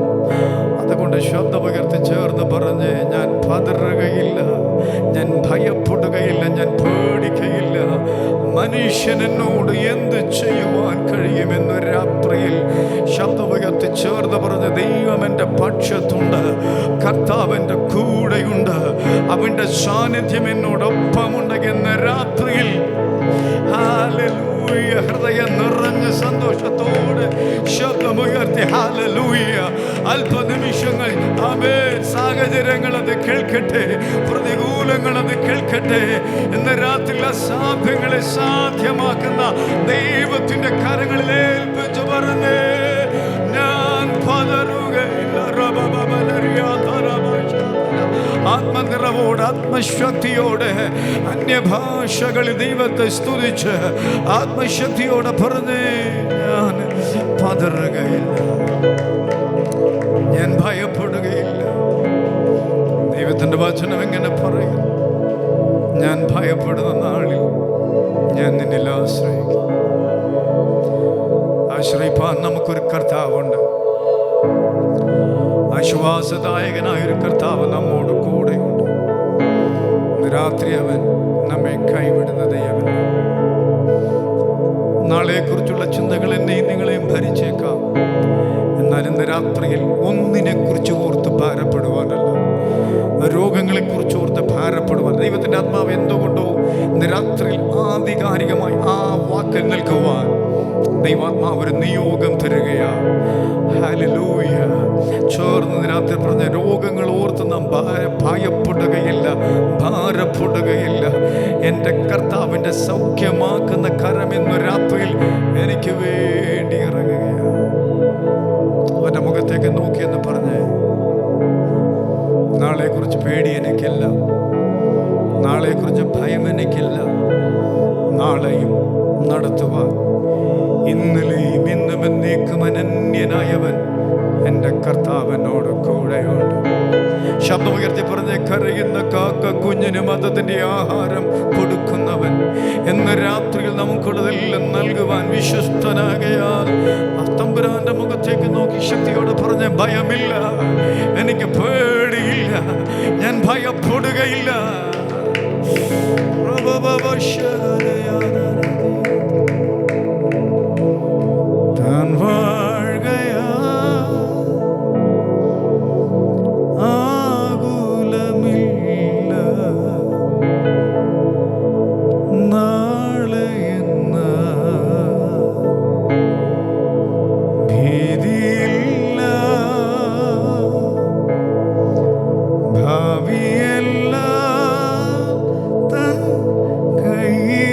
അതുകൊണ്ട് ശബ്ദമുയർത്തി ചേർന്ന് പറഞ്ഞ്, ഞാൻ പതറുകയില്ല, ഞാൻ ഭയപ്പെടുകയില്ല, ഞാൻ പേടിക്കയില്ല. മനുഷ്യൻ എന്നോട് എന്ത് ചെയ്യുവാൻ കഴിയുമെന്ന് രാത്രിയിൽ ശബ്ദമുയർത്തി ചേർന്ന് പറഞ്ഞ്, ദൈവം എൻ്റെ പക്ഷത്തുണ്ട്, കർത്താവ് എൻ്റെ കൂടെയുണ്ട്, അവൻ്റെ സാന്നിധ്യം എന്നോടൊപ്പമുണ്ട് എന്ന രാത്രിയിൽ ഹല്ലേലൂയ ഹൃദയം നിറഞ്ഞ സന്തോഷത്തോടെ ശബ്ദമുയർത്തി ഹല്ലേലൂയ. അല്പനിമിഷങ്ങൾ ആമേൻ. സാഹചര്യങ്ങൾ അത് കേൾക്കട്ടെ, പ്രതികൂലങ്ങൾ അത് കേൾക്കട്ടെ. ഇന്ന് രാത്രി അസാധ്യങ്ങളെ സാധ്യമാക്കുന്ന ദൈവത്തിന്റെ കരങ്ങളിൽ ഏൽപ്പിച്ചു പറഞ്ഞേ, ഞാൻ പതറുകയില്ല. ആത്മനിറവോട് ആത്മശക്തിയോടെ അന്യഭാഷകളിൽ ദൈവത്തെ സ്തുതിച്ച് ആത്മശക്തിയോടെ പറഞ്ഞേ, ഞാൻ പതറുകയില്ല, ഞാൻ ഭയപ്പെടുകയില്ല. ദൈവത്തിൻ്റെ വചനം എങ്ങനെ പറയും? ഞാൻ ഭയപ്പെടുന്ന നാളിൽ ഞാൻ നിന്നിൽ ആശ്രയിക്കും. ആശ്രയിപ്പാൻ നമുക്കൊരു കർത്താവുണ്ട്. ആശ്വാസദായകനായൊരു കർത്താവ് നമ്മോട് കൂടെയുണ്ട്. രാത്രി അവൻ നമ്മെ കൈവിടുന്ന ദൈവമല്ല. നാളെക്കുറിച്ചുള്ള ചിന്തകൾ എന്നെയും നിങ്ങളെയും ഭരിച്ചേക്കാം. എന്നാൽ ഇന്ന് രാത്രിയിൽ ഒന്നിനെക്കുറിച്ച് ഓർത്ത് ഭാരപ്പെടുവാനല്ല, രോഗങ്ങളെക്കുറിച്ച് ഓർത്ത് ഭാരപ്പെടുവാൻ ദൈവത്തിൻ്റെ ആത്മാവ് എന്തുകൊണ്ടോ ഇന്ന് രാത്രിയിൽ ആധികാരികമായി ആ വാക്കിൽ നിൽക്കുവാൻ ദൈവാത്മാവ് ഒരു നിയോഗം തരികയാണ്. ഹല്ലേലൂയ. ചേർന്ന് രാത്രി പറഞ്ഞ രോഗങ്ങൾ ഓർത്ത് നാം ഭയപ്പെടുകയില്ല, ഭാരപ്പെടുകയില്ല. എൻ്റെ കർത്താവിൻ്റെ സൗഖ്യമാക്കുന്ന കരം ഇന്ന് രാത്രിയിൽ എനിക്ക് വേണ്ടി ഇറങ്ങുകയാണ്. അവൻ്റെ മുഖത്തേക്ക് നോക്കിയെന്ന് പറഞ്ഞ്, നാളെക്കുറിച്ച് പേടി എനിക്കില്ല, നാളെക്കുറിച്ച് ഭയം എനിക്കില്ല. നാളെയും നടത്തുവാൻ ഇന്നലെയും ഇന്നും എന്നേക്കും അനന്യനായവൻ എൻ്റെ കർത്താവിനോട് കൂടെയുണ്ട്. ശബ്ദമുയർത്തി പറഞ്ഞ്, കരയുന്ന കാക്ക കുഞ്ഞിന് മതത്തിൻ്റെ ആഹാരം കൊടുക്കുന്നവൻ എന്ന് രാത്രിയിൽ നമുക്കുള്ളതെല്ലാം നൽകുവാൻ വിശ്വസ്തനാകയാൽ തമ്പുരാന്റെ മുഖത്തേക്ക് നോക്കി ശക്തിയോട് പറഞ്ഞ്, ഭയമില്ല, എനിക്ക് പേടിയില്ല, ഞാൻ ഭയപ്പെടുകയില്ല. താൻ വാഴുകയാ ആകുലമില്ല, നാളെയെന്ന ഭീതിയില്ല, ഭാവിയെല്ലാം തൻ കയ്യിൽ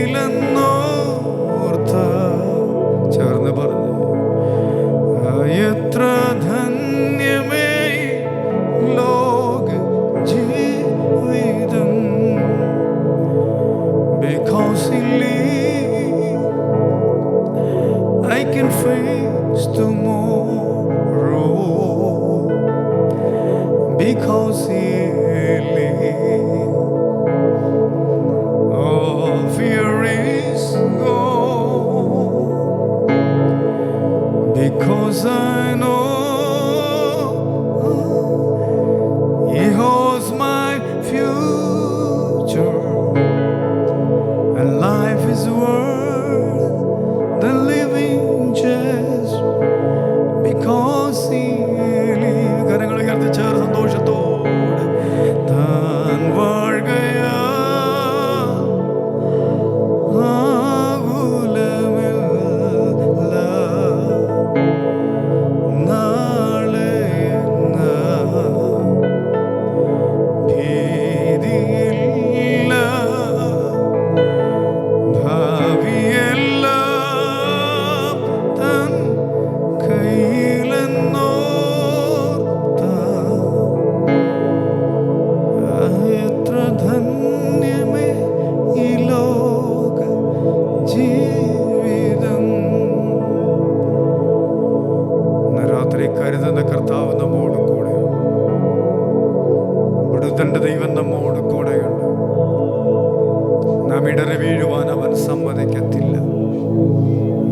ഇടറി വീഴുവാൻ അവൻ സമ്മതിക്കത്തില്ല.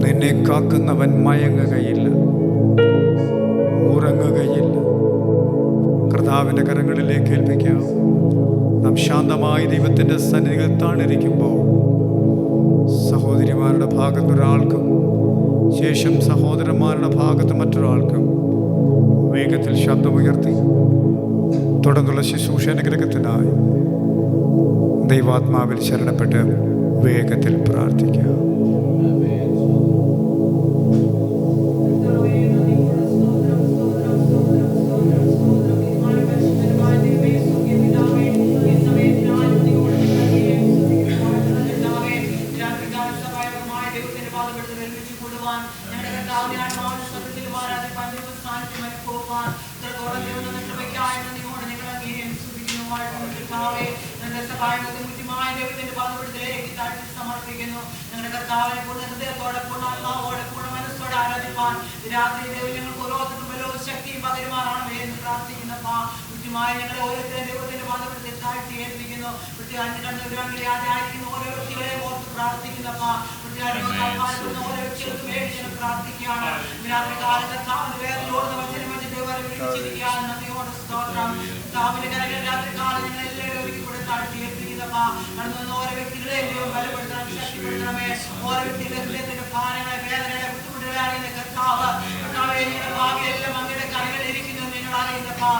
നിന്നെ കാക്കുന്നവൻ മയങ്ങുകയില്ല, ഉറങ്ങുകയില്ല. കർത്താവിൻ്റെ കരങ്ങളിലേക്ക് ഏൽപ്പിക്കാം. നാം ശാന്തമായി ദൈവത്തിൻ്റെ സന്നിധിയിൽ താണിരിക്കുമ്പോൾ സഹോദരിമാരുടെ ഭാഗത്തൊരാൾക്കും ശേഷം സഹോദരന്മാരുടെ ഭാഗത്ത് മറ്റൊരാൾക്കും വേഗത്തിൽ ശബ്ദമുയർത്തി തുടർന്നുള്ള ശുശ്രൂഷ അനുഗ്രഹത്തിനായി ദൈവാത്മാവിൽ ശരണപ്പെട്ട് വേഗത്തിൽ പ്രാർത്ഥിക്കാം. സമർപ്പിക്കുന്നു. ഞങ്ങളുടെ കർത്താവിനെ പൂർണ്ണ ഹൃദയത്തോടെ, പൂർണ്ണ ആത്മാവോടെ, പൂർണ്ണ മനസ്സോടെ ആരാധിപ്പാൻ രാത്രി ദൈവം ഞങ്ങൾക്ക് ഓരോരുത്തർക്കും ബലവും ശക്തിയും പകരുമാറാണമേ എന്ന് പ്രാർത്ഥിക്കുന്നപ്പാ. കൃത്യമായി ഞങ്ങളെ ഓരോരുത്തരും ദൈവത്തിന്റെ പാദത്തിൽ താഴ്ത്തി ഏൽപ്പിക്കുന്നു. ആയിരിക്കുന്ന ഓരോ വ്യക്തികളെയും ഓർത്ത് പ്രാർത്ഥിക്കുന്നപ്പാ. ഓരോ വ്യക്തികൾക്കും വേണ്ടി ഞങ്ങൾ പ്രാർത്ഥിക്കുകയാണ്. രാത്രി കാലത്ത് കർത്താവിന്റെ വേദനയോടുന്ന വചനം വെച്ച് ദൈവം വിളിച്ചിരിക്കുകയാണ്. നന്ദിയോട് സ്തോത്രം. കർത്താവിന്റെ കരങ്ങൾ രാത്രി കാലം ഞങ്ങൾ എല്ലാവരും കൂടെ താഴ്ത്തി ഏൽപ്പിക്കുന്നപ്പാ. കടന്നു വന്ന ഓരോ വ്യക്തികളെയും ദൈവം ബലപ്പെടുത്തണം, ശക്തിപ്പെടുത്തണമേ. ഓരോ വ്യക്തികളുടെ ഹൃദയത്തിന്റെ ഭാരങ്ങളെ, വേദനകളെ, ബുദ്ധിമുട്ടുകളെ അറിയുന്ന കർത്താവ്, കർത്താവേ, ഭാവിയെല്ലാം അങ്ങയുടെ കരങ്ങളിൽ ഇരിക്കുന്നു നിങ്ങൾ അറിയുന്നപ്പാ.